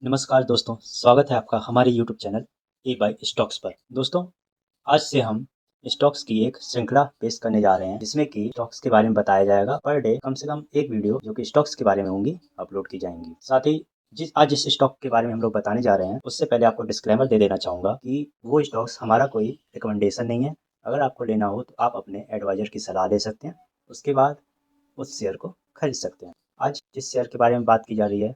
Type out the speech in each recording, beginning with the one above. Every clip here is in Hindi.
नमस्कार दोस्तों, स्वागत है आपका हमारे YouTube channel A by stocks पर। दोस्तों, आज से हम स्टॉक्स की एक श्रृंखला पेश करने जा रहे हैं जिसमें कि स्टॉक्स के बारे में बताया जाएगा। पर डे कम से कम एक वीडियो जो कि स्टॉक्स के बारे में होंगी अपलोड की जाएंगी। साथ ही जिस स्टॉक के बारे में हम लोग बताने जा रहे हैं उससे पहले आपको डिस्क्लेमर दे देना चाहूँगा कि वो स्टॉक्स हमारा कोई रिकमेंडेशन नहीं है। अगर आपको लेना हो तो आप अपने एडवाइजर की सलाह ले सकते हैं, उसके बाद उस शेयर को खरीद सकते हैं। आज जिस शेयर के बारे में बात की जा रही है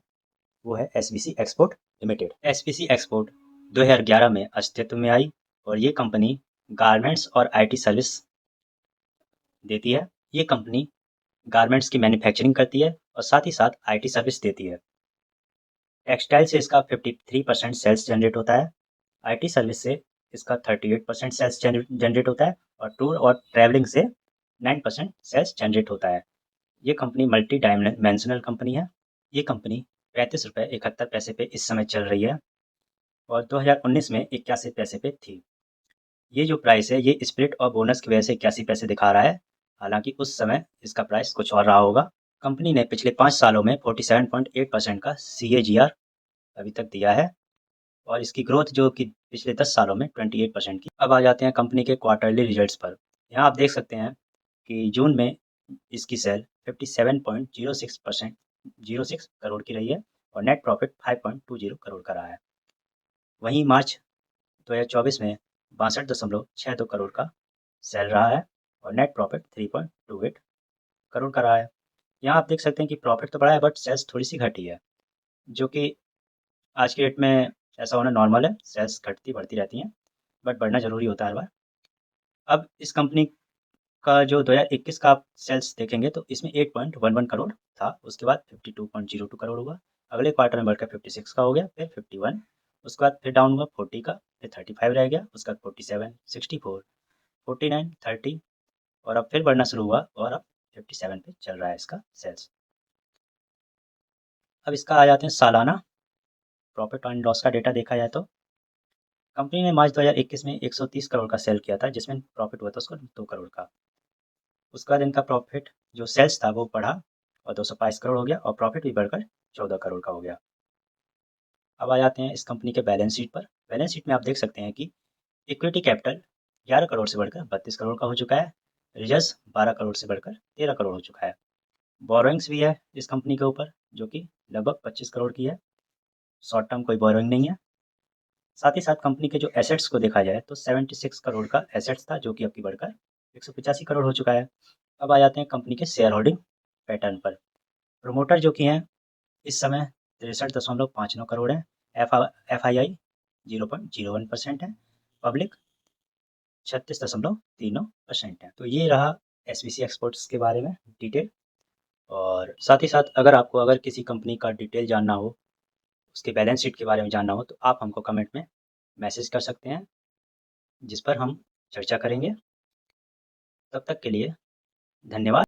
वो है SBC export limited. SBC export 2011 में अस्तित्व में आई और ये कंपनी गारमेंट्स और आईटी सर्विस देती है। ये कंपनी गारमेंट्स की मैन्युफैक्चरिंग करती है और साथ ही साथ आईटी सर्विस देती है। टेक्सटाइल से इसका 53% सेल्स जनरेट होता है। आईटी सर्विस से इसका 38% सेल्स जनरेट होता है और टूर और ट्रैवलिंग से 9% सेल्स जनरेट होता है। ये कंपनी मल्टी डायमेंशनल कंपनी है। ये कंपनी 35 रुपये 71 पैसे पे इस समय चल रही है और 2019 में 81 पैसे पे थी। ये जो प्राइस है ये स्प्लिट और बोनस की वजह से 81 पैसे दिखा रहा है, हालांकि उस समय इसका प्राइस कुछ और रहा होगा। कंपनी ने पिछले 5 सालों में 47.8% का CAGR अभी तक दिया है और इसकी ग्रोथ जो कि पिछले 10 सालों में 28% की। अब आ जाते हैं कंपनी के क्वार्टरली रिजल्ट्स पर। यहाँ आप देख सकते हैं कि जून में इसकी सेल 57.06 करोड़ की रही है और नेट प्रॉफिट 5.20 करोड़ का रहा है। वहीं मार्च 2024 में 62.62 करोड़ का सेल रहा है और नेट प्रॉफिट 3.28 करोड़ का रहा है। यहाँ आप देख सकते हैं कि प्रॉफिट तो बढ़ा है बट सेल्स थोड़ी सी घटी है, जो कि आज के डेट में ऐसा होना नॉर्मल है। सेल्स घटती बढ़ती रहती हैं बट बढ़ना ज़रूरी होता है हर बार। अब इस कंपनी का जो 2021 का आप सेल्स देखेंगे तो इसमें 8.11 करोड़ था, उसके बाद 52.02 करोड़ हुआ, अगले क्वार्टर में बढ़कर 56 का हो गया, फिर 51, उसके बाद फिर डाउन हुआ 40 का, फिर 35 रह गया, उसके बाद 47, 64, 49, 30 और अब फिर बढ़ना शुरू हुआ और अब 57 पे चल रहा है इसका सेल्स। अब इसका आ जाते हैं सालाना प्रॉफिट एंड लॉस का डेटा देखा जाए तो कंपनी ने मार्च 2021 में 130 करोड़ का सेल किया था जिसमें प्रॉफिट हुआ था उसको 2 करोड़ का। उसके बाद इनका प्रॉफिट जो सेल्स था वो बढ़ा और 222 करोड़ हो गया और प्रॉफिट भी बढ़कर 14 करोड़ का हो गया। अब आ जाते हैं इस कंपनी के बैलेंस शीट पर। बैलेंस शीट में आप देख सकते हैं कि इक्विटी कैपिटल 11 करोड़ से बढ़कर 32 करोड़ का हो चुका है। रिजर्व्स 12 करोड़ से बढ़कर 13 करोड़ हो चुका है। बोरोइंग्स भी है इस कंपनी के ऊपर जो कि लगभग 25 करोड़ की है। शॉर्ट टर्म कोई बोरोइंग नहीं है। साथ ही साथ कंपनी के जो एसेट्स को देखा जाए तो 76 करोड़ का एसेट्स था जो कि अब की बढ़कर 185 करोड़ हो चुका है। अब आ जाते हैं कंपनी के शेयर होल्डिंग पैटर्न पर। प्रोमोटर जो कि हैं इस समय 63.59 करोड़ है। FII 0.01% है। पब्लिक 36.39% है। तो ये रहा SBC एक्सपोर्ट्स के बारे में डिटेल। और साथ ही साथ अगर किसी कंपनी का डिटेल जानना हो, उसके बैलेंस शीट के बारे में जानना हो तो आप हमको कमेंट में मैसेज कर सकते हैं जिस पर हम चर्चा करेंगे। तब तक के लिए धन्यवाद।